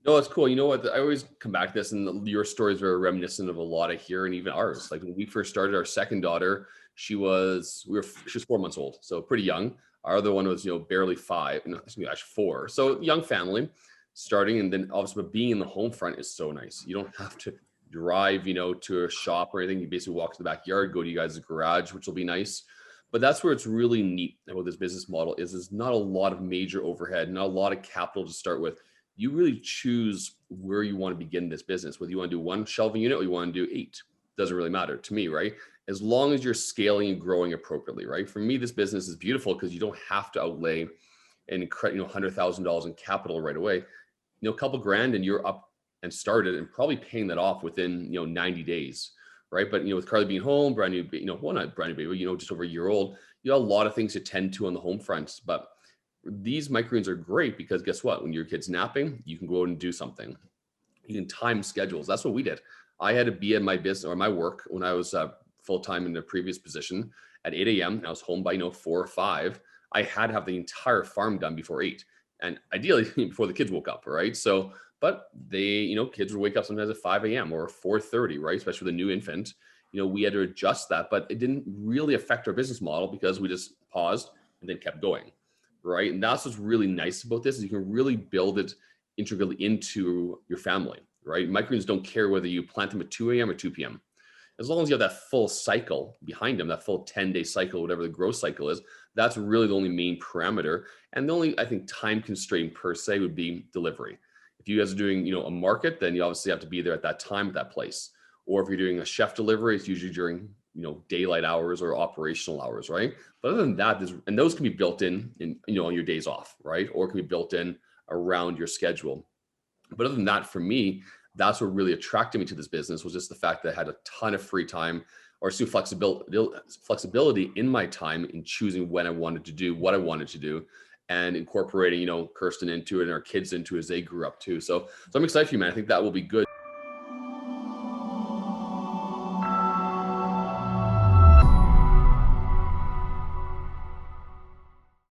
No, it's cool. You know what? I always come back to this, and your story is very reminiscent of a lot of here, and even ours. Like when we first started, our second daughter, she was 4 months old, so pretty young. Our other one was, barely five, no, excuse me, actually four. So young family starting, and then obviously, but being in the home front is so nice. You don't have to drive, to a shop or anything. You basically walk to the backyard, go to you guys' garage, which will be nice. But that's where it's really neat about this business model is there's not a lot of major overhead, not a lot of capital to start with. You really choose where you want to begin this business, whether you want to do one shelving unit or you want to do eight. Doesn't really matter to me, right? As long as you're scaling and growing appropriately, right? For me, this business is beautiful because you don't have to outlay $100,000 in capital right away. A couple grand and you're up and started and probably paying that off within 90 days, right? But with Carly being home, brand new, well, not brand new baby, just over a year old, you got a lot of things to tend to on the home front. But these microgreens are great because guess what? When your kid's napping, you can go out and do something. You can time schedules. That's what we did. I had to be in my business or my work when I was full-time in the previous position at 8 a.m. I was home by 4 or 5. I had to have the entire farm done before 8, and ideally before the kids woke up, right? So, but they, kids would wake up sometimes at 5 a.m. or 4:30, right? Especially with a new infant. We had to adjust that, but it didn't really affect our business model because we just paused and then kept going, right? And that's what's really nice about this is you can really build it integrally into your family, right? Microgreens don't care whether you plant them at 2 a.m. or 2 p.m. As long as you have that full cycle behind them, that full 10-day cycle, whatever the growth cycle is, that's really the only main parameter. And the only, I think, time constraint per se would be delivery. If you guys are doing, a market, then you obviously have to be there at that time at that place. Or if you're doing a chef delivery, it's usually during, daylight hours or operational hours, right? But other than that, and those can be built in, on your days off, right? Or it can be built in around your schedule. But other than that, for me, that's what really attracted me to this business was just the fact that I had a ton of free time or some flexibility in my time in choosing when I wanted to do what I wanted to do and incorporating, Kirsten into it and our kids into it as they grew up too. So I'm excited for you, man. I think that will be good.